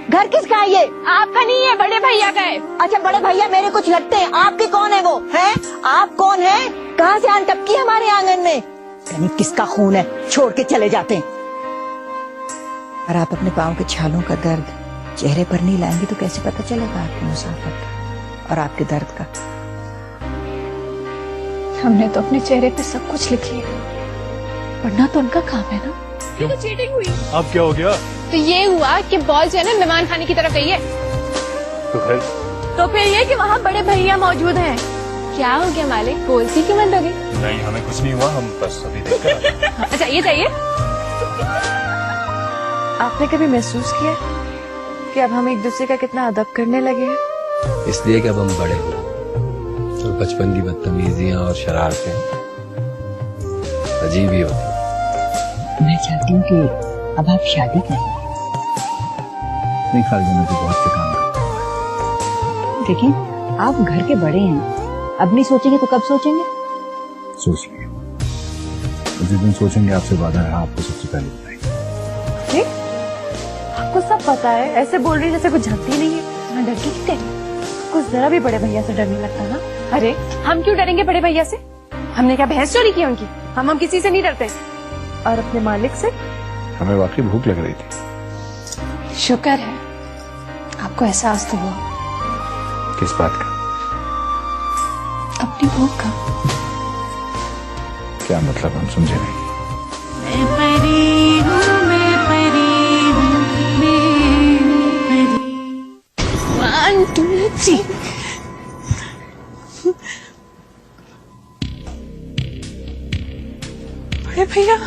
घर किसका है ये? आपका नहीं है, बड़े भैया का है। अच्छा, बड़े भैया मेरे कुछ लगते हैं, आपके कौन है वो? है आप कौन है? कहाँ से आन टपकी हमारे आंगन में? यानी किसका खून है, छोड़ के चले जाते हैं। और आप अपने पाँव के छालों का दर्द चेहरे पर नहीं लाएंगे तो कैसे पता चलेगा आपकी मुसाफर का और आपके दर्द का? हमने तो अपने चेहरे पे सब कुछ लिख लिया, पढ़ना तो उनका काम है ना। क्यों? तो चीटिंग हुई। अब क्या हो गया? तो ये हुआ कि बॉल जो है ना मेहमान खाने की तरफ गई है। तो फिर ये कि वहाँ बड़े भैया मौजूद हैं। क्या हो गया मालिक, गोल सी क्यों बंद हो गई? नहीं, हमें कुछ नहीं हुआ, हम बस अभी देख कर आए। अच्छा ये चाहिए। आपने कभी महसूस किया कि अब हम एक दूसरे का कितना अदब करने लगे हैं? इसलिए कि अब हम बड़े हो और बचपन की बदतमीजियां और शरारतें अजीब ही होती। मैं चाहती हूँ कि अब आप शादी करें। नहीं खाली में तो बहुत से काम करते लेकिन आप घर के बड़े हैं, अब नहीं सोचेंगे तो कब सोचेंगे? सोच लिए जिस दिन सोचेंगे आपसे वादा है आपको सबसे पहले बताएंगे। आपको सब पता है, ऐसे बोल रही जैसे कुछ जानती नहीं है। मैं डर की क्यों? कुछ जरा भी बड़े भैया से डर नहीं लगता ना? अरे हम क्यों डरेंगे बड़े भैया से? हमने क्या भैंस चोरी की उनकी? हम किसी से नहीं डरते। और अपने मालिक से? हमें वाकई भूख लग रही थी। शुक्र है आपको एहसास तो हुआ। किस बात का? अपनी भूख का। क्या मतलब, हम समझे नहीं। One, two, three. बड़े भैया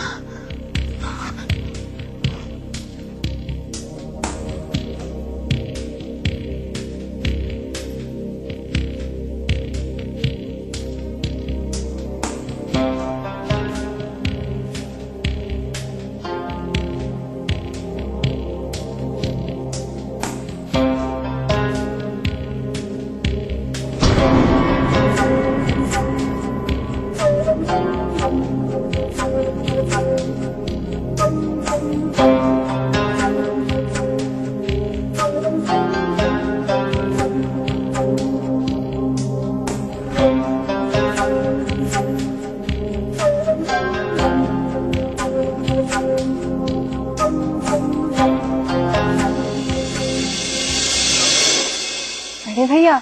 अरे भैया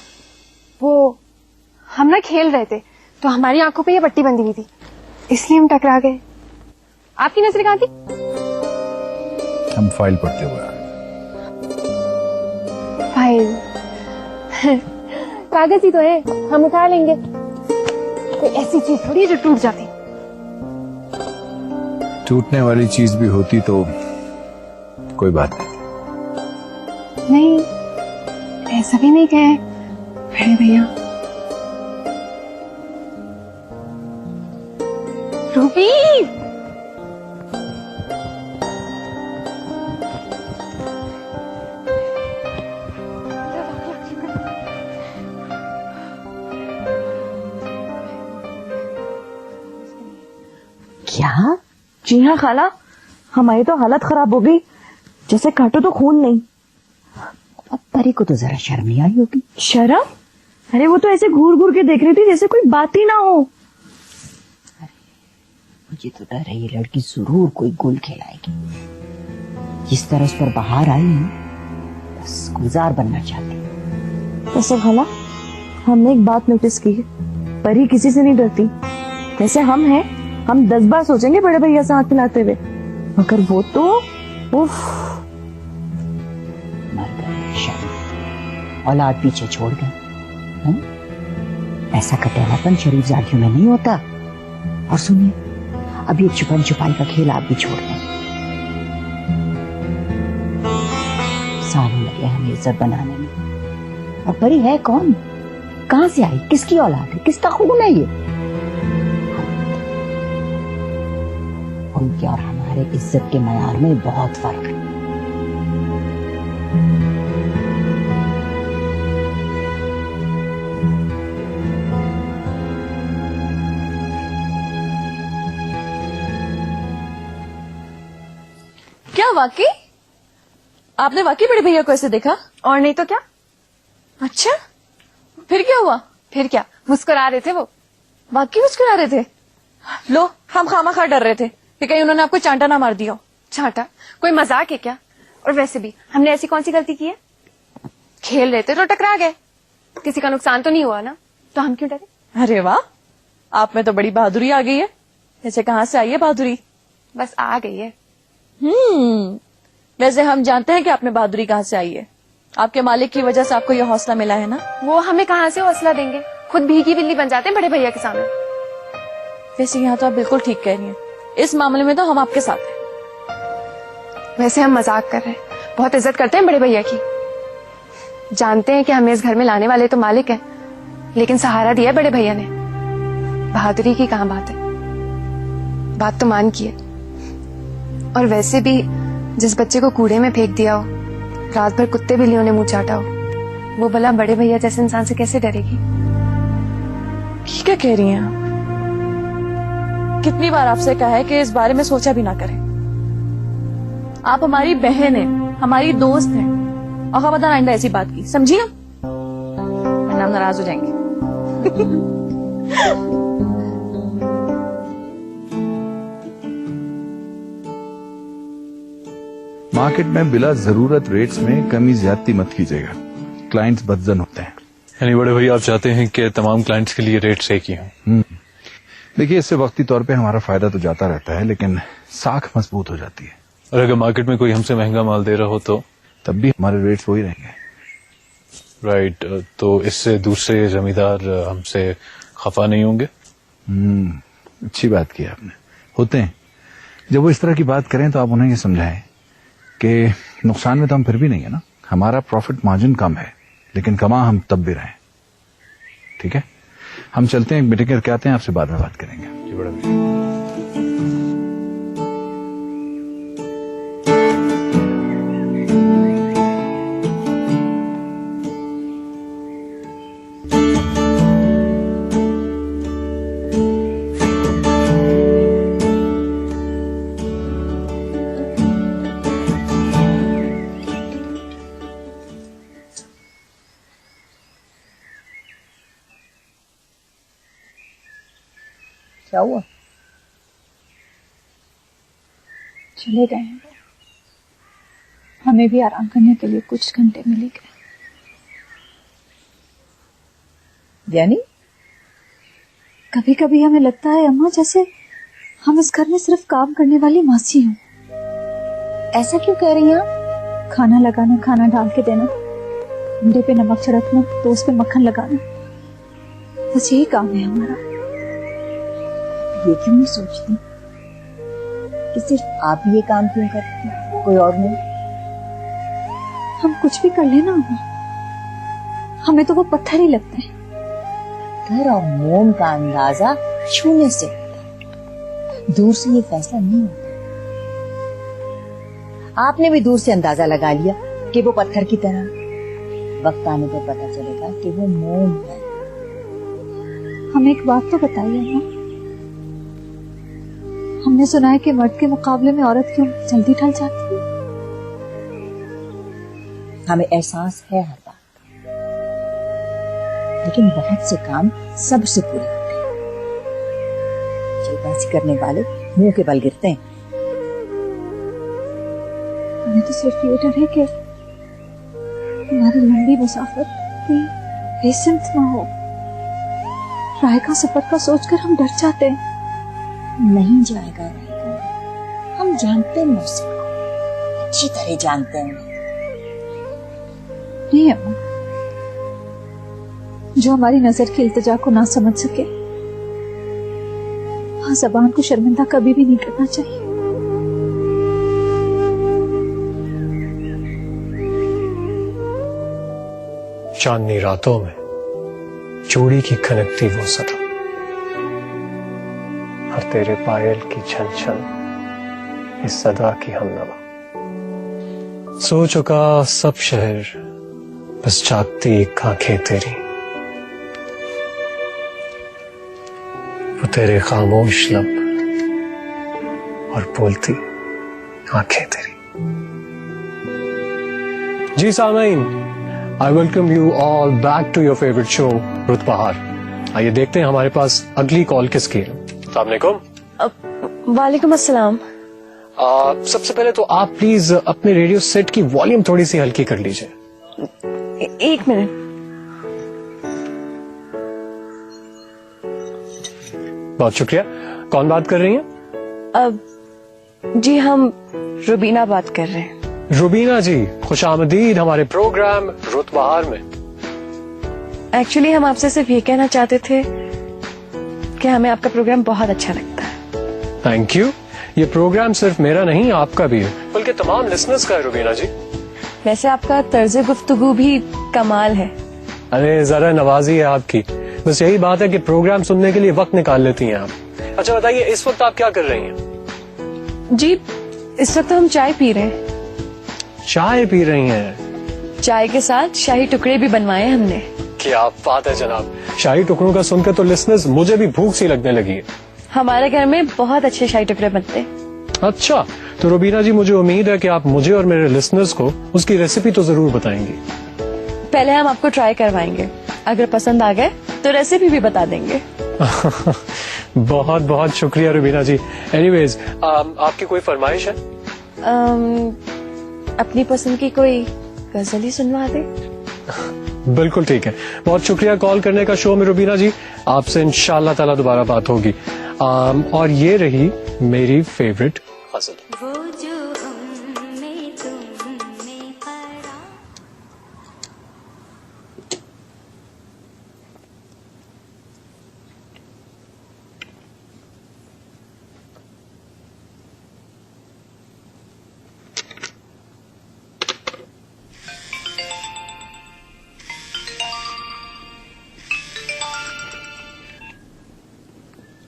वो हम ना खेल रहे थे तो हमारी आंखों पे ये पट्टी बंधी हुई थी, इसलिए हम टकरा गए। आपकी नजर कहाँ थी? हम फाइल पढ़ते हुए फाइल कागज ही तो है, हम उठा लेंगे। कोई ऐसी चीज थोड़ी जो टूट जाती। टूटने वाली चीज भी होती तो कोई बात नहीं। नहीं ऐसा भी नहीं कहे बड़े भैया। रूबी क्या? जी हाँ खाला, हमारी तो हालत खराब हो गई, जैसे काटो तो खून नहीं। अब परी को तो जरा शर्म नहीं आई होगी। शर्म? अरे वो तो ऐसे घूर घूर के देख रही थी जैसे कोई बात ही ना हो। मुझे तो डर है ये लड़की जरूर कोई गुल खिलाएगी। जिस तरह उस पर बाहर आई है, बस गुलजार बनना चाहती। वैसे खाला, हमने एक बात नोटिस की है, परी किसी से नहीं डरती। जैसे हम हैं, हम 10 बार सोचेंगे बड़े भैया से हाथ मिलाते हुए, मगर वो तो उफ। मर गए शर्म, औलाद पीछे छोड़ गए। ऐसा कटेलापन शरीफ जातियों में नहीं होता। और सुनिए, अब ये छुपन छुपाई का खेल आप भी छोड़ दें। सालों लगे हमें इज्जत बनाने में। और परी है कौन? कहां से आई? किसकी औलाद है? किसका खून है ये? उनके और हमारे इज्जत के मयार में बहुत फर्क है। क्या वाकई? आपने वाकई बड़े भैया को ऐसे देखा? और नहीं तो क्या। अच्छा, फिर क्या हुआ? फिर क्या, मुस्कुरा रहे थे वो। वाकई मुस्कुरा रहे थे? लो, हम खामा डर रहे थे कि कहीं उन्होंने आपको चांटा ना मार दिया हो। चांटा? कोई मजाक है क्या? और वैसे भी हमने ऐसी कौन सी गलती की है? खेल रहे थे तो टकरा गए, किसी का नुकसान तो नहीं हुआ ना, तो हम क्यों डरे? अरे वाह, आप में तो बड़ी बहादुरी आ गई है। वैसे कहाँ से आई है बहादुरी? बस आ गई है। वैसे हम जानते हैं कि आप में बहादुरी कहाँ से आई है। आपके मालिक की वजह से आपको यह हौसला मिला है ना। वो हमें कहाँ से हौसला देंगे, खुद भीगी बिल्ली बन जाते हैं बड़े भैया के सामने। वैसे यहाँ तो आप बिल्कुल ठीक कह रही हैं, इस मामले में तो हम आपके साथ हैं। वैसे हम मजाक कर रहे हैं, बहुत इज्जत करते हैं बड़े भैया की। जानते हैं कि हमें इस घर में लाने वाले तो मालिक हैं, लेकिन सहारा दिया बड़े भैया ने। बहादुरी की कहाँ बात है, बात तो मान की है। और वैसे भी जिस बच्चे को कूड़े में फेंक दिया हो, रात भर कुत्ते बिल्लियों ने मुंह चाटा हो, वो भला बड़े भैया जैसे इंसान से कैसे डरेगी? ठीक क्या कह रही हैं आप? कितनी बार आपसे कहा है कि इस बारे में सोचा भी ना करें। आप हमारी बहन हैं, हमारी दोस्त हैं, और खबरदार आइंदा ऐसी बात की, समझी ना? वरना हम नाराज हो जाएंगे। मार्केट में बिला जरूरत रेट्स में कमी ज्यादती मत कीजिएगा, क्लाइंट्स बदजन होते हैं। यानी बड़े भैया आप चाहते हैं कि तमाम क्लाइंट्स के लिए रेट्स एक ही हों? देखिए, इससे वक्ती तौर पे हमारा फायदा तो जाता रहता है, लेकिन साख मजबूत हो जाती है। और अगर मार्केट में कोई हमसे महंगा माल दे रहा हो तो? तब भी हमारे रेट्स वही रहेंगे। राइट, तो इससे दूसरे जमींदार हमसे खफा नहीं होंगे? अच्छी बात की आपने। होते हैं, जब वो इस तरह की बात करें तो आप उन्हें ये समझाएं कि नुकसान में तो हम फिर भी नहीं है ना, हमारा प्रॉफिट मार्जिन कम है, लेकिन कमा हम तब भी रहे। ठीक है, हम चलते हैं, मीटिंग करके आते हैं, आपसे बाद में बात करेंगे। जी बड़े भैया। क्या हुआ? चले गए हैं, हमें भी आराम करने के लिए कुछ घंटे मिले गए। यानी कभी कभी हमें लगता है अम्मा, जैसे हम इस घर में सिर्फ काम करने वाली मासी हों। ऐसा क्यों कह रही हैं आप? खाना लगाना, खाना डाल के देना, अंडे पे नमक छिड़कना, टोस्ट पे मक्खन लगाना, बस यही काम है हमारा। ये क्यों नहीं सोचती कि सिर्फ आप ये काम क्यों करती हैं, कोई और नहीं? हम कुछ भी कर लेना अम्मा, हमें तो वो पत्थर ही लगता है। पत्थर और मोम का अंदाजा छूने से होता है, दूर से ये फैसला नहीं होता। आपने भी दूर से अंदाजा लगा लिया कि वो पत्थर की तरह, वक्त आने पर पता चलेगा कि वो मोम है। हमें एक बात तो बताइए अम्मा, हमने सुना है कि मर्द के मुकाबले में औरत क्यों जल्दी ढल जाती है। हमें एहसास है हर बात का, लेकिन बहुत से काम सबसे पूरे होते हैं। जल्दबाजी करने वाले मुंह के बल गिरते हैं। हमें तो सिर्फ ये डर है कि हमारी लंबी मुसाफर बेसिंत ना हो। राय का सफर का सोचकर हम डर जाते हैं। नहीं जाएगा रहेगा, हम जानते हैं मौसम को, अच्छी तरह जानते हैं। नहीं अम्मा, जो हमारी नजर की इल्तिजा को ना समझ सके, हाँ, ज़बान को शर्मिंदा कभी भी नहीं करना चाहिए। चांदनी रातों में चूड़ी की खनकती वो सदा, और तेरे पायल की छन छन इस सदा की हमनवा। सो चुका सब शहर, बस जागती एक आंखें तेरी, वो तेरे खामोश लब और बोलती आंखें तेरी। जी Sameen, I welcome you all back to your favourite show Rut Bahar. आइए देखते हैं हमारे पास अगली कॉल किसकी है। अस्सलाम वालेकुम। वालेकुम अस्सलाम। सबसे पहले तो आप प्लीज अपने रेडियो सेट की वॉल्यूम थोड़ी सी हल्की कर लीजिए। एक मिनट। बहुत शुक्रिया। कौन बात कर रही हैं? जी हम रुबीना बात कर रहे हैं। रुबीना जी, खुशामदीद हमारे प्रोग्राम रुत बहार में। एक्चुअली हम आपसे सिर्फ ये कहना चाहते थे कि हमें आपका प्रोग्राम बहुत अच्छा लगता है। Thank you. ये प्रोग्राम सिर्फ मेरा नहीं आपका भी है, बल्कि तमाम लिसनर्स का है रुबीना जी। वैसे आपका तर्ज गुफ्तगू भी कमाल है। अरे जरा नवाजी है आपकी। बस यही बात है कि प्रोग्राम सुनने के लिए वक्त निकाल लेती हैं आप। अच्छा बताइए, इस वक्त आप क्या कर रही हैं? जी इस वक्त हम चाय पी रहे हैं। चाय पी रही हैं? चाय के साथ शाही टुकड़े भी बनवाए हैं हमने। क्या बात है जनाब। शाही टुकड़ों का सुनकर तो लिसनर्स मुझे भी भूख सी लगने लगी है। हमारे घर में बहुत अच्छे शाही टुकड़े बनते हैं। अच्छा, तो रुबीना जी मुझे उम्मीद है कि आप मुझे और मेरे लिसनर्स को उसकी रेसिपी तो जरूर बताएंगी। पहले हम आपको ट्राई करवाएंगे, अगर पसंद आ गए तो रेसिपी भी बता देंगे। बहुत बहुत शुक्रिया रुबीना जी। एनीवेज, आपकी कोई फरमाइश है? अपनी पसंद की कोई गजल ही सुनवा दे। बिल्कुल ठीक है। बहुत शुक्रिया कॉल करने का शो में रुबीना जी। आपसे इंशाल्लाह ताला दोबारा बात होगी। और ये रही मेरी फेवरेट गजल।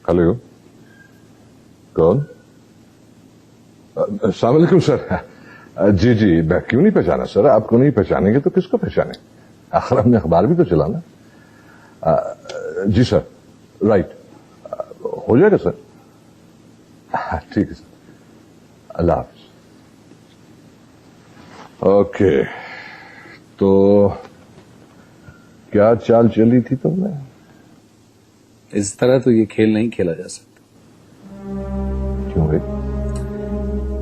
हेलो, कौन? अस्सलाम वालेकुम सर। जी जी, मैं क्यों नहीं पहचाना सर? आपको नहीं पहचानेंगे तो किसको पहचाने? आखिर हमने अखबार भी तो चलाना। जी सर, राइट, हो जाएगा सर। ठीक है सर, अल्लाह हाफ़िज़। ओके, तो क्या चाल चली थी तुमने? इस तरह तो ये खेल नहीं खेला जा सकता। क्यों भाई?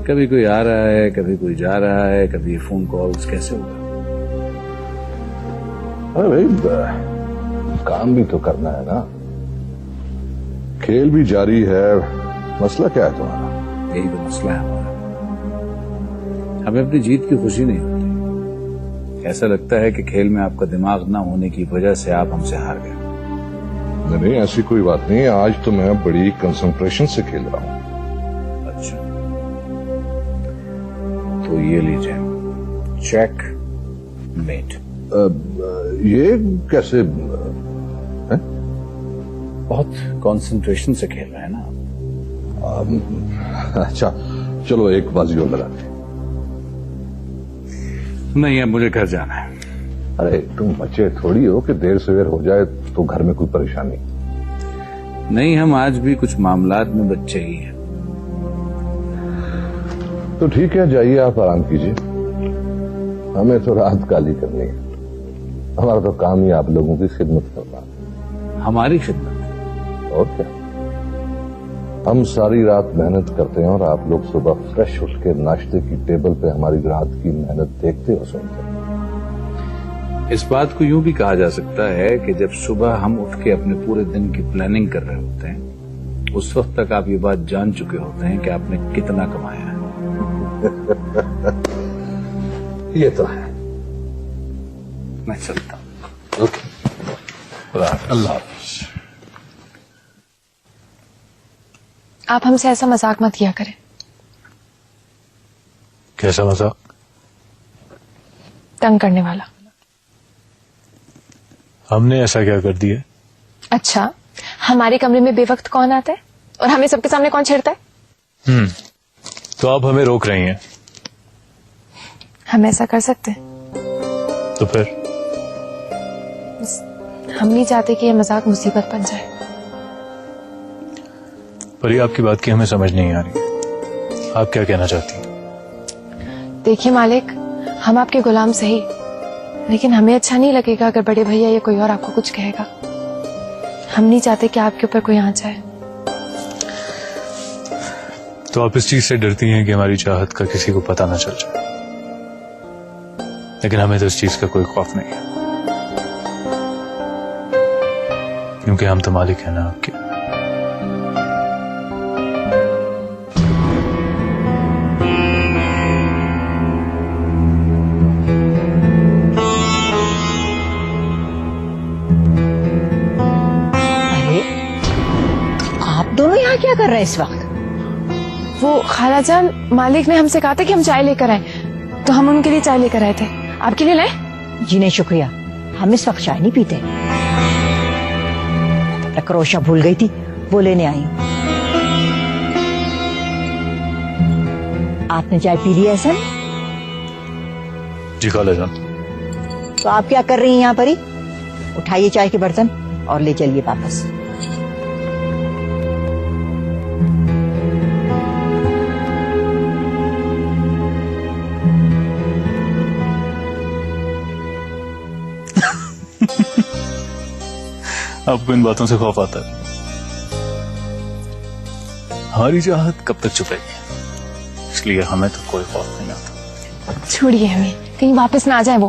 कभी कोई आ रहा है, कभी कोई जा रहा है, कभी ये फोन कॉल्स, कैसे होगा? अरे भाई, काम भी तो करना है ना, खेल भी जारी है। मसला क्या है तुम्हारा? यही तो मसला है हमारा। हमें अपनी जीत की खुशी नहीं होती। ऐसा लगता है कि खेल में आपका दिमाग ना होने की वजह से आप हमसे हार गए। नहीं, ऐसी कोई बात नहीं। आज तो मैं बड़ी कंसंट्रेशन से खेल रहा हूं। अच्छा, तो ये लीजिए, चेक मेट। ये कैसे है? बहुत कंसंट्रेशन से खेल रहे हैं ना। अच्छा, चलो एक बाजी और लगाते हैं। नहीं, अब मुझे घर जाना है। अरे तुम बच्चे थोड़ी हो कि देर सवेर हो जाए तो घर में कोई परेशानी। नहीं, हम आज भी कुछ मामलात में बच्चे ही हैं। तो ठीक है, जाइए आप आराम कीजिए। हमें तो रात काली करनी है। हमारा तो काम ही आप लोगों की खिदमत करना। हमारी खिदमत? और क्या, हम सारी रात मेहनत करते हैं और आप लोग सुबह फ्रेश उठ के नाश्ते की टेबल पे हमारी रात की मेहनत देखते और सुनते हैं। इस बात को यूं भी कहा जा सकता है कि जब सुबह हम उठ के अपने पूरे दिन की प्लानिंग कर रहे होते हैं, उस वक्त तक आप ये बात जान चुके होते हैं कि आपने कितना कमाया है। ये तो है। मैं चलता हूं। ओके, अल्लाह हाफ़िज़। आप हमसे ऐसा मजाक मत किया करें। कैसा मजाक? तंग करने वाला। हमने ऐसा क्या कर दिया? अच्छा, हमारे कमरे में बेवक्त कौन आता है और हमें सबके सामने कौन छेड़ता है? तो आप हमें रोक रही हैं। हम ऐसा कर सकते हैं? तो फिर? हम नहीं चाहते कि ये मजाक मुसीबत बन जाए। पर ये आपकी बात की हमें समझ नहीं आ रही। आप क्या कहना चाहती हैं? देखिए मालिक, हम आपके गुलाम सही, लेकिन हमें अच्छा नहीं लगेगा अगर बड़े भैया या कोई और आपको कुछ कहेगा। हम नहीं चाहते कि आपके ऊपर कोई आंच आए। तो आप इस चीज से डरती हैं कि हमारी चाहत का किसी को पता ना चल जाए, लेकिन हमें तो इस चीज का कोई खौफ नहीं है, क्योंकि हम तो मालिक हैं ना आपके। अरे आप दोनों यहाँ क्या कर रहे हैं इस वक्त? वो खालाजान, मालिक ने हमसे कहा था कि हम चाय लेकर आए, तो हम उनके लिए चाय लेकर आए थे। आपके लिए लाए? जी नहीं शुक्रिया, हम इस वक्त चाय नहीं पीते। अपना क्रोशा भूल गई थी, वो लेने आई हूँ। आपने चाय पी ली है सर? जी खालाजान। तो आप क्या कर रही हैं यहाँ पर ही? उठाइए चाय के बर्तन और ले चलिए वापस। आपको इन बातों से खौफ आता है? हमारी चाहत कब तक छुपेगी, इसलिए हमें तो कोई खौफ नहीं आता। छोड़िए हमें, कहीं वापस ना आ जाए वो।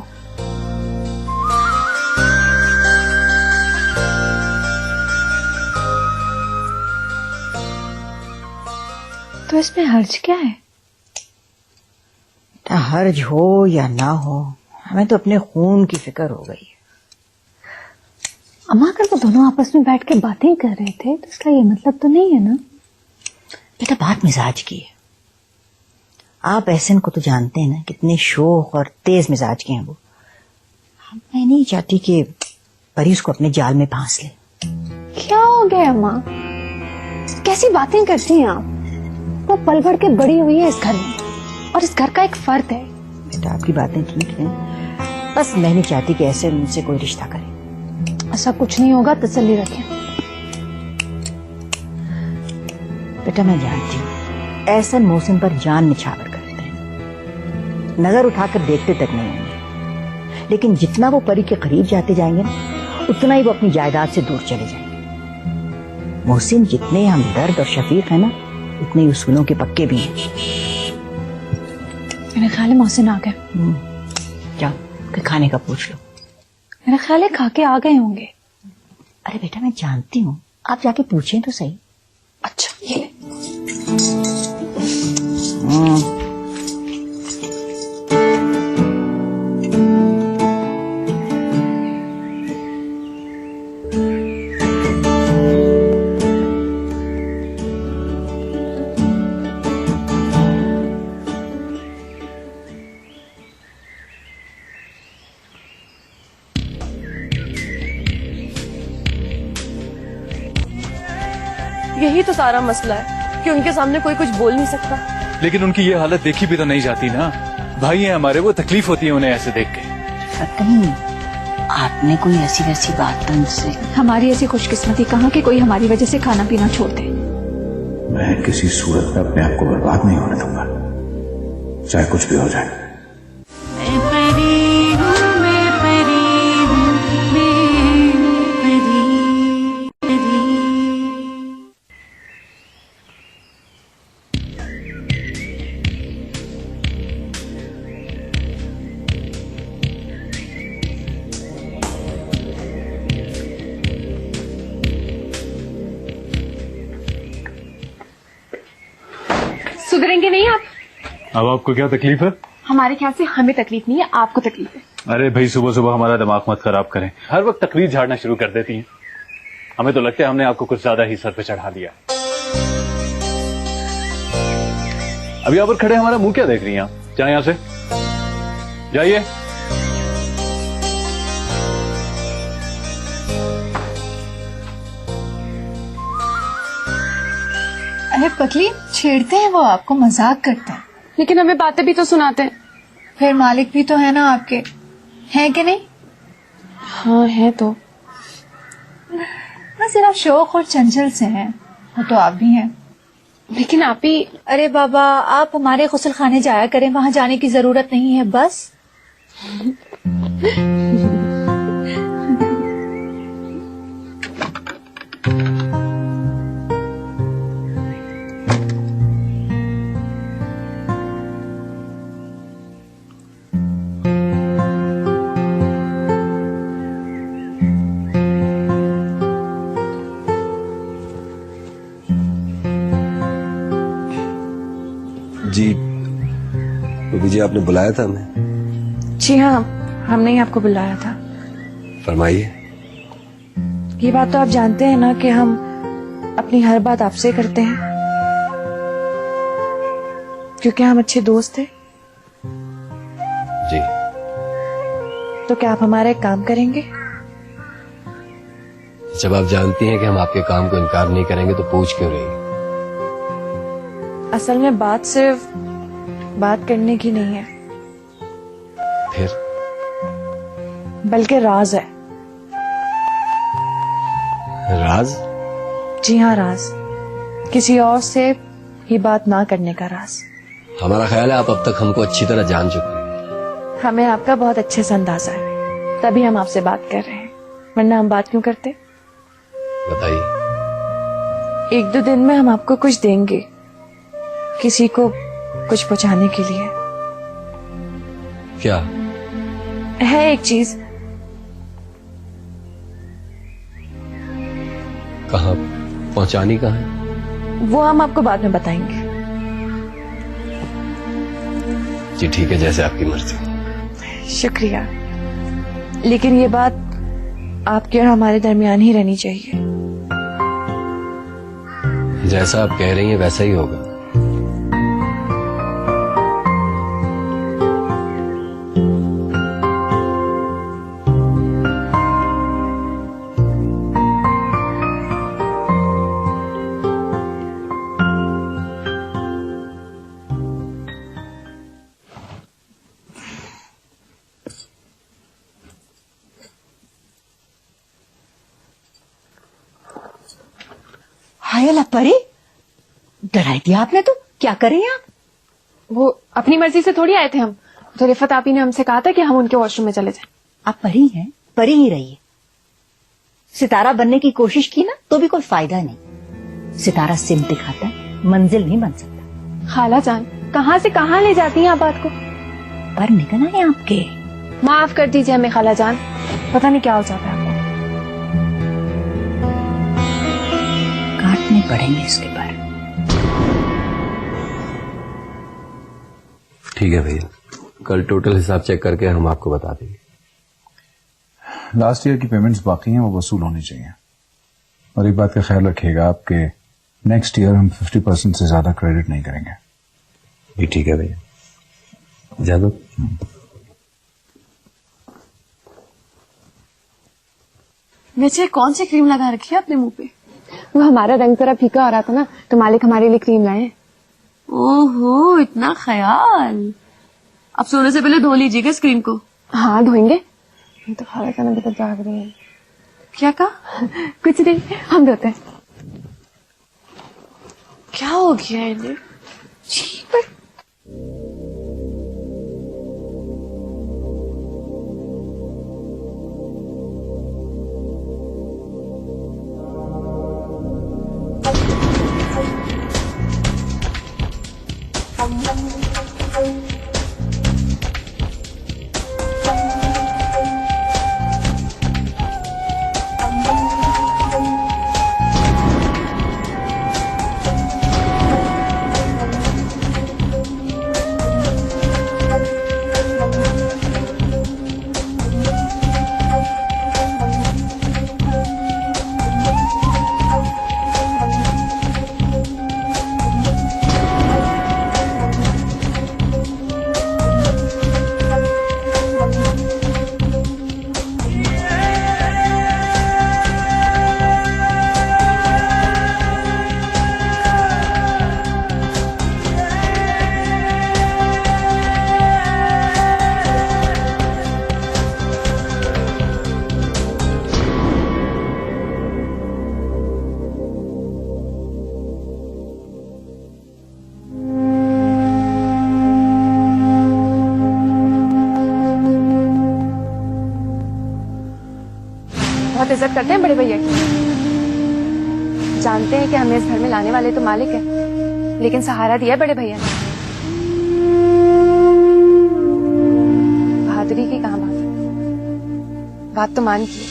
तो इसमें हर्ज क्या है? हर्ज हो या ना हो, हमें तो अपने खून की फिक्र हो गई है। अम्मा अगर वो दोनों आपस में बैठ के बातें कर रहे थे तो इसका ये मतलब तो नहीं है ना? बेटा बात मिजाज की है। आप एहसन को तो जानते हैं ना, कितने शोख और तेज मिजाज के हैं वो। मैं नहीं चाहती कि परी उसको अपने जाल में फांस ले। क्या हो गया अम्मा? कैसी बातें करती हैं आप? वो पल भर के बड़ी हुई है इस घर में, और इस घर का एक फर्द है। बेटा आपकी बातें ठीक हैं, बस मैं नहीं चाहती कि ऐसे उनसे कोई रिश्ता करे। ऐसा कुछ नहीं होगा, तसल्ली रखें। बेटा मैं जानती हूँ एहसन मोहसिन पर जान निछावर करते हैं, नजर उठाकर देखते तक नहीं होंगे, लेकिन जितना वो परी के करीब जाते जाएंगे ना, उतना ही वो अपनी जायदाद से दूर चले जाएंगे। मोहसिन जितने हमदर्द और शफीक है ना, उतने ही उसूलों के पक्के भी हैं। मेरा ख्याल है मोहसिन आ गए। जाओ कि खाने का पूछ लो। मेरा ख्याल है खा के आ गए होंगे। अरे बेटा मैं जानती हूँ, आप जाके पूछें तो सही। अच्छा ये ले। यही तो सारा मसला है कि उनके सामने कोई कुछ बोल नहीं सकता। लेकिन उनकी ये हालत देखी भी तो नहीं जाती ना। भाई हैं हमारे, वो तकलीफ होती है उन्हें ऐसे देख के। कहीं आपने कोई ऐसी वैसी बात तो उनसे? हमारी ऐसी खुशकिस्मती कहाँ कि कोई हमारी वजह से खाना पीना छोड़ दे। मैं किसी सूरत में अपने आप को बर्बाद नहीं होने दूंगा, चाहे कुछ भी हो जाए। सुधरेंगे नहीं आप? अब आपको क्या तकलीफ है? हमारे ख्याल से हमें तकलीफ नहीं है, आपको तकलीफ है। अरे भाई सुबह सुबह हमारा दिमाग मत खराब करें, हर वक्त तकरीर झाड़ना शुरू कर देती हैं। हमें तो लगता है हमने आपको कुछ ज्यादा ही सर पे चढ़ा लिया। अभी यहाँ पर खड़े हमारा मुंह क्या देख रही हैं आप? जाए यहाँ से, जाइए। अरे पतली, छेड़ते हैं वो आपको, मजाक करते हैं। लेकिन हमें बातें भी तो सुनाते हैं। फिर मालिक भी तो है ना आपके, हैं कि नहीं? हाँ है तो। बस सिर्फ शौक और चंचल से हैं, वो तो आप भी हैं। लेकिन आप ही। अरे बाबा, आप हमारे गुस्ल खाने जाया करें, वहां जाने की जरूरत नहीं है। बस जी रूबी जी, आपने बुलाया था हमें? जी हाँ, हमने ही आपको बुलाया था। फरमाइए। ये बात तो आप जानते हैं ना कि हम अपनी हर बात आपसे करते हैं, क्योंकि हम अच्छे दोस्त हैं। जी। तो क्या आप हमारा एक काम करेंगे? जब आप जानती हैं कि हम आपके काम को इनकार नहीं करेंगे तो पूछ क्यों रही? असल में बात सिर्फ बात करने की नहीं है, फिर? बल्कि राज है। राज? जी हाँ, राज। किसी और से ये बात ना करने का राज। हमारा ख्याल है आप अब तक हमको अच्छी तरह जान चुके हैं। हमें आपका बहुत अच्छे से अंदाजा है, तभी हम आपसे बात कर रहे हैं, वरना हम बात क्यों करते? बताइए। 1-2 दिन में हम आपको कुछ देंगे, किसी को कुछ पहुंचाने के लिए। क्या है एक चीज। कहाँ पहुंचानी? कहाँ है? वो हम आपको बाद में बताएंगे। जी ठीक है, जैसे आपकी मर्जी। शुक्रिया, लेकिन ये बात आपके और हमारे दरमियान ही रहनी चाहिए। जैसा आप कह रही हैं वैसा ही होगा। हाय अल्लाह परी, डराई दिया आपने तो। क्या करें आप? वो अपनी मर्जी से थोड़ी आए थे हम, तो रिफत आपी ने हमसे कहा था कि हम उनके वॉशरूम में चले जाएं। आप परी हैं, परी ही रहिए। सितारा बनने की कोशिश की ना तो भी कोई फायदा नहीं। सितारा सिम दिखाता है, मंजिल नहीं बन सकता। खाला जान, कहाँ से कहाँ ले जाती हैं आप बात को? पर निकला है आपके। माफ कर दीजिए हमें खाला जान, पता नहीं क्या हो जाता है आपको। काटने पड़ेंगे इसके पर। ठीक है भैया, कल टोटल हिसाब चेक करके हम आपको बता देंगे। लास्ट ईयर की पेमेंट्स बाकी हैं, वो वसूल होनी चाहिए। और एक बात का ख्याल रखिएगा, आपके नेक्स्ट ईयर हम 50% से ज्यादा क्रेडिट नहीं करेंगे। भी ठीक है भैया, इजाजत। वैसे कौन सी क्रीम लगा रखी है अपने मुंह पे? वो हमारा रंग थोड़ा फीका हो रहा था ना, तो मालिक हमारे लिए क्रीम लाए हैं। ओहो, इतना ख्याल। अब सोने से पहले धो लीजिएगा इस क्रीम को। हाँ धोएंगे। ये तो खाला जान अभी तक जाग रही है। क्या कहा? कुछ नहीं, हम धोते हैं। क्या हो गया इन्हें? छी, पर बहुत इज्जत करते हैं बड़े भैया की। जानते हैं कि हमें इस घर में लाने वाले तो मालिक है, लेकिन सहारा दिया है बड़े भैया ने। बहादुरी की कहाँ बात तो मान की।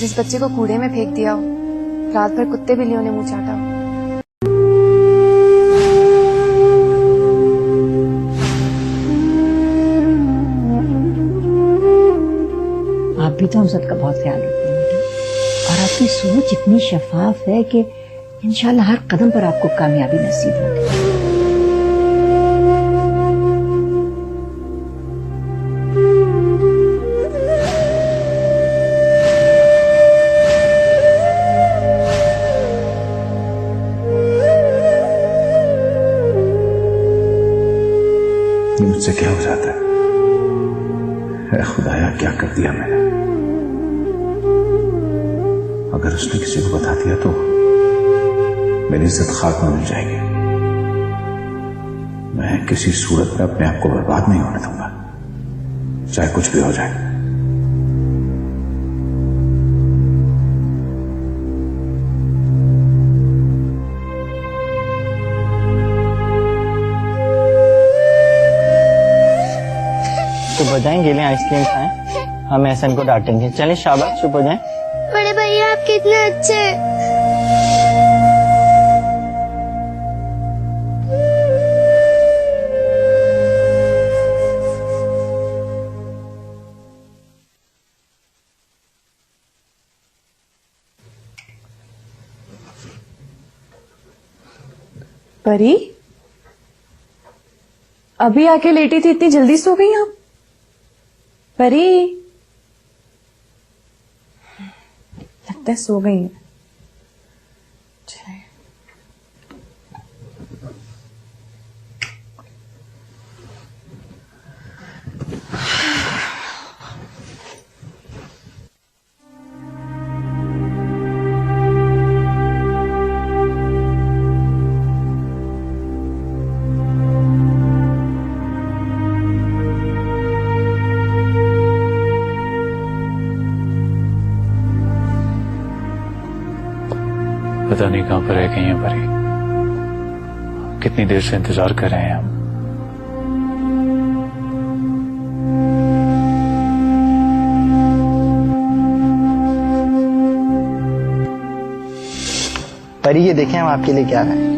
जिस बच्चे को कूड़े में फेंक दिया हो, रात भर कुत्ते बिल्लियों ने मुंह चाटा हो। आप भी तो हम सबका बहुत ख्याल रखते हैं बेटा, और आपकी सोच इतनी शफाफ है कि इंशाल्लाह हर कदम पर आपको कामयाबी नसीब होगी। मुझसे क्या हो जाता है खुदाया, क्या कर दिया मैंने। अगर उसने किसी को बता दिया तो मेरी इज्जत खाक में मिल जाएगी। मैं किसी सूरत में अपने आप को बर्बाद नहीं होने दूंगा, चाहे कुछ भी हो जाए। चुप हो जाएं, गीले आइसक्रीम खाएं, हम एहसन को डांटेंगे। चलें शाबाश, चुप हो जाएं। बड़े भैया आप कितने अच्छे हैं। परी, अभी आके लेटी थी, इतनी जल्दी सो गई आप? परी, लगता है सो गई है। पता नहीं कहां पर रह गई हैं परी, कितनी देर से इंतजार कर रहे हैं हम। परी ये देखें, हम आपके लिए क्या लाए।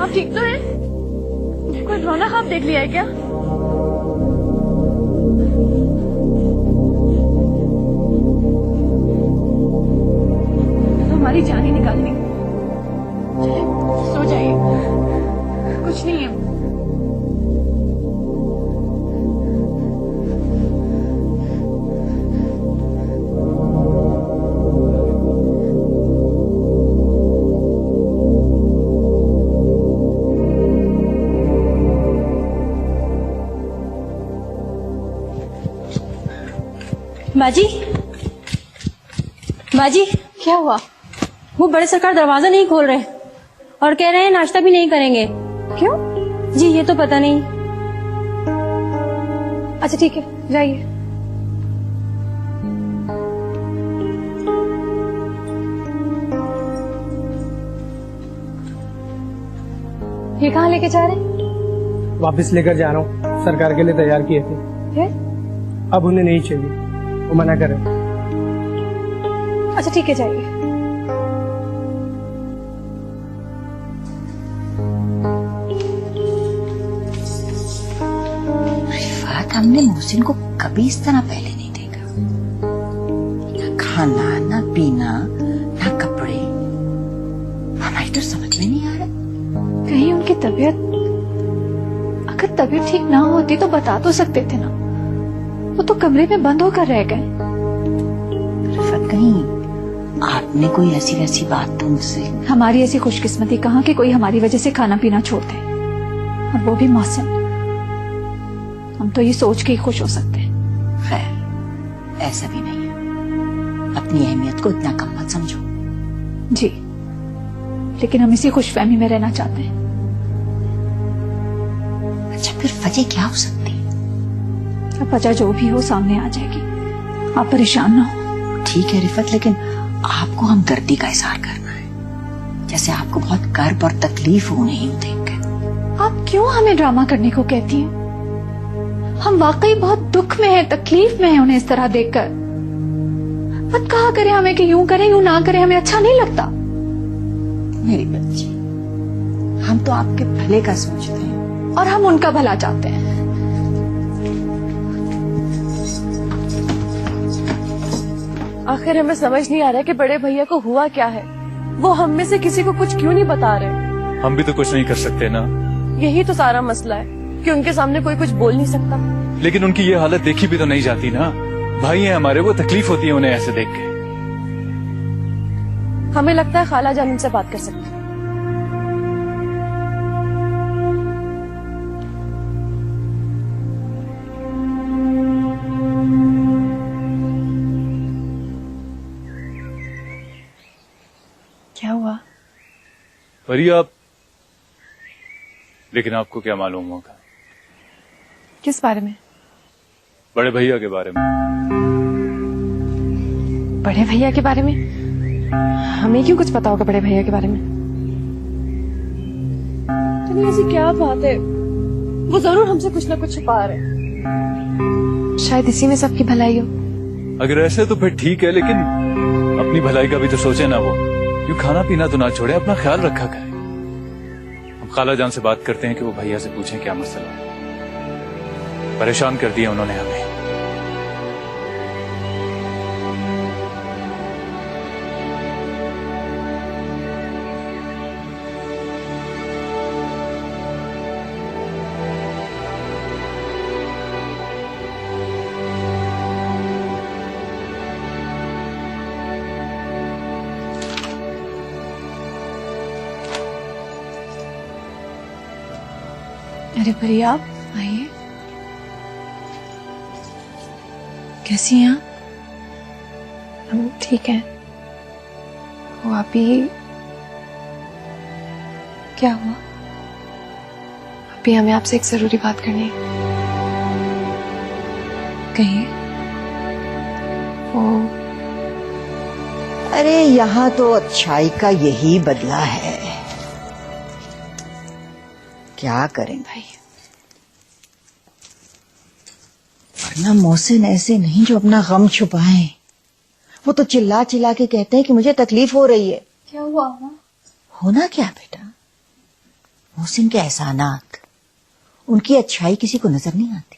आप ठीक तो हैं? कोई रौनक आप देख लिया है क्या? हमारी जान ही निकाल दी। सो जाइए, कुछ नहीं है। माजी, माजी क्या हुआ? वो बड़े सरकार दरवाजा नहीं खोल रहे और कह रहे हैं नाश्ता भी नहीं करेंगे। क्यों जी? ये तो पता नहीं। अच्छा ठीक है, जाइए। ये कहाँ लेके जा रहे हैं? वापस लेकर जा रहा हूँ, सरकार के लिए तैयार किए थे। फिर? अब उन्हें नहीं चाहिए, वो मना कर रहे हैं। अच्छा ठीक है, जाइए। हमने मोहसिन को कभी इस तरह पहले नहीं देखा। ना खाना, ना पीना, ना कपड़े। हमारी तो समझ में नहीं आ रहा। कहीं उनकी तबीयत, अगर तबीयत ठीक ना होती तो बता तो सकते थे ना। वो तो कमरे में बंद होकर रह गए। रिफत, कहीं आपने कोई ऐसी वैसी बात तो मुझसे? हमारी ऐसी खुशकिस्मती कहाँ कि कोई हमारी वजह से खाना पीना छोड़ दे, और वो भी मोहसिन। हम तो ये सोच के ही खुश हो सकते हैं। खैर, ऐसा भी नहीं है। अपनी अहमियत को इतना कम मत समझो। जी, लेकिन हम इसी खुशफहमी में रहना चाहते हैं। अच्छा, फिर वजह क्या हो सकती है? अब वजह जो भी हो सामने आ जाएगी, आप परेशान ना हो। ठीक है रिफत, लेकिन आपको हमदर्दी का इजहार करना है, जैसे आपको बहुत कर्ब और तकलीफ हो नहीं हो देखकर। आप क्यों हमें ड्रामा करने को कहती हैं? हम वाकई बहुत दुख में हैं, तकलीफ में हैं उन्हें इस तरह देखकर। मत कहा करें हमें कि यूं करें यूं ना करें, हमें अच्छा नहीं लगता। मेरी बच्ची, हम तो आपके भले का सोचते हैं और हम उनका भला चाहते हैं। आखिर हमें समझ नहीं आ रहा है कि बड़े भैया को हुआ क्या है। वो हम में से किसी को कुछ क्यों नहीं बता रहे? हम भी तो कुछ नहीं कर सकते ना। यही तो सारा मसला है कि उनके सामने कोई कुछ बोल नहीं सकता। लेकिन उनकी ये हालत देखी भी तो नहीं जाती ना। भाई हैं हमारे, वो तकलीफ होती है उन्हें ऐसे देख के। हमें लगता है खाला जान उनसे बात कर सकती है। क्या हुआ? परी आप, लेकिन आपको क्या मालूम होगा? किस बारे में? बड़े भैया के बारे में। बड़े भैया के बारे में? हमें क्यों कुछ पता होगा बड़े भैया के बारे में? ऐसी क्या बात है? वो जरूर हमसे कुछ ना कुछ छुपा रहे हैं। शायद इसी में सबकी भलाई हो। अगर ऐसे तो फिर ठीक है, लेकिन अपनी भलाई का भी तो सोचे ना। वो यूं खाना पीना तो ना छोड़े, अपना ख्याल रखा करें। हम खाला जान से बात करते हैं कि वो भैया से पूछें क्या मसला है। परेशान कर दिया उन्होंने हमें। अरे परी, आप आइए। कैसी हैं आप? हम ठीक हैं। वो अभी क्या हुआ? अभी हमें आपसे एक जरूरी बात करनी है। कहिए। वो अरे यहाँ तो अच्छाई का यही बदला है। क्या करें भाई, वरना मोहसिन ऐसे नहीं जो अपना गम छुपाए। वो तो चिल्ला चिल्ला के कहते हैं कि मुझे तकलीफ हो रही है। क्या हुआ माँ? होना क्या बेटा, मोहसिन के एहसानात, उनकी अच्छाई किसी को नजर नहीं आती।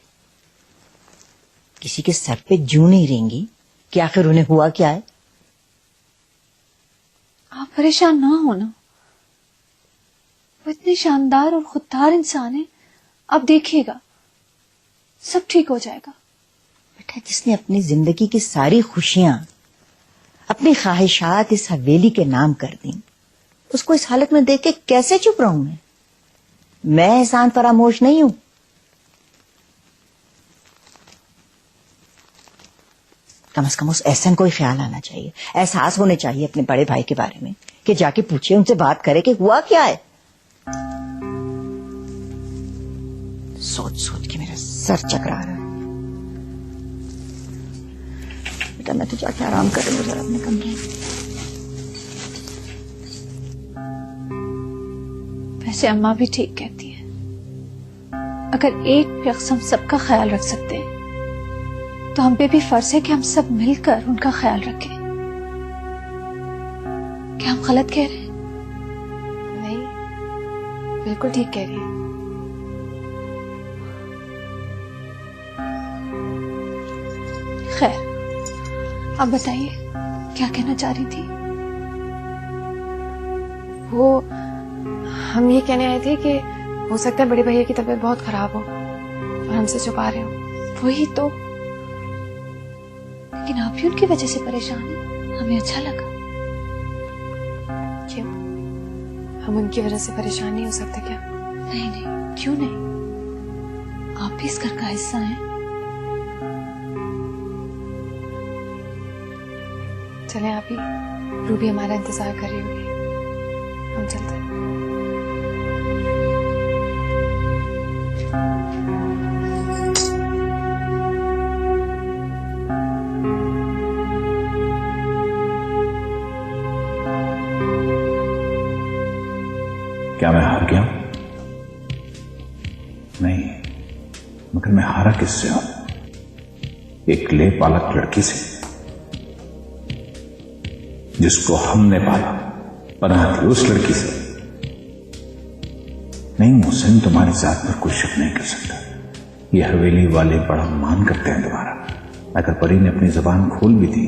किसी के सर पे जूं नहीं रेंगी कि आखिर उन्हें हुआ क्या है। आप परेशान ना होना, वो इतने शानदार और खुददार इंसान है। आप देखिएगा सब ठीक हो जाएगा। बेटा, जिसने अपनी जिंदगी की सारी खुशियां, अपनी ख्वाहिशात इस हवेली के नाम कर दी, उसको इस हालत में देख के कैसे चुप रहूं मैं एहसान फरामोश नहीं हूं। कम से कम उस एहसन को ही ख्याल आना चाहिए, एहसास होने चाहिए अपने बड़े भाई के बारे में, कि जाके पूछे, उनसे बात करे कि हुआ क्या है। सोच सोच के मेरा सर चकरा रहा है। बेटा, मैं तो जाके आराम कर रही हूँ जरा अपने कमरे में। वैसे अम्मा भी ठीक कहती है, अगर एक शख्स हम सबका ख्याल रख सकते हैं तो हम पे भी फर्ज है कि हम सब मिलकर उनका ख्याल रखें। क्या हम गलत कह रहे हैं? नहीं, बिल्कुल ठीक कह रही है। खैर, अब बताइए क्या कहना चाह रही थी? वो हम ये कहने आए थे कि हो सकता है बड़े भैया की तबीयत बहुत खराब हो और हमसे छुपा रहे हो। वही तो, लेकिन आप भी उनकी वजह से परेशान हैं। हमें अच्छा लगा। क्यों? हम उनकी वजह से परेशान नहीं हो सकते क्या? नहीं नहीं, क्यों नहीं, आप भी इस घर का हिस्सा हैं। चले आप ही, रूबी हमारा इंतजार कर रही होगी, हम चलते हैं। क्या मैं हार गया? नहीं, मगर मैं हारा किससे हूं? एक ले पालक लड़की से, जिसको हमने पाला, पनाह दी उस लड़की से। नहीं मोहसिन, तुम्हारी जात पर कोई शक नहीं कर सकता। ये हवेली वाले बड़ा मान करते हैं तुम्हारा। अगर परी ने अपनी जबान खोल भी दी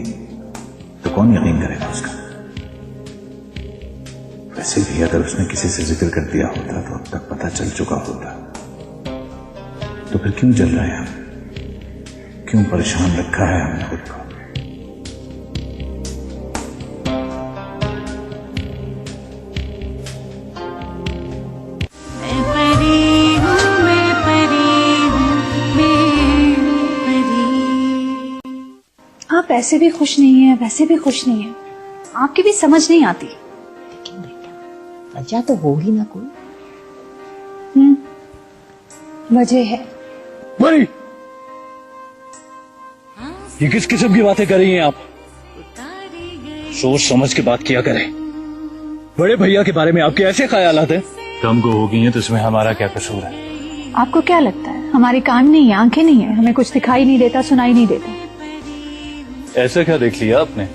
तो कौन यकीन करेगा उसका? वैसे भी अगर उसने किसी से जिक्र कर दिया होता तो अब तक पता चल चुका होता। तो फिर क्यों जल रहे हैं हम? क्यों परेशान रखा है हमने खुद को? आप ऐसे भी खुश नहीं है, वैसे भी खुश नहीं है, आपकी भी समझ नहीं आती। लेकिन बेटा, वजह तो हो ही ना कोई। वजह है। बड़ी, ये किस किस्म की बातें कर रही हैं आप? सोच समझ के बात किया करें। बड़े भैया के बारे में आपके ऐसे ख्यालात हैं? कम को हो गई है तो इसमें हमारा क्या कसूर है? आपको क्या लगता है हमारे कान नहीं है, आंखें नहीं है, हमें कुछ दिखाई नहीं देता, सुनाई नहीं देता? ऐसा क्या देख लिया आपने?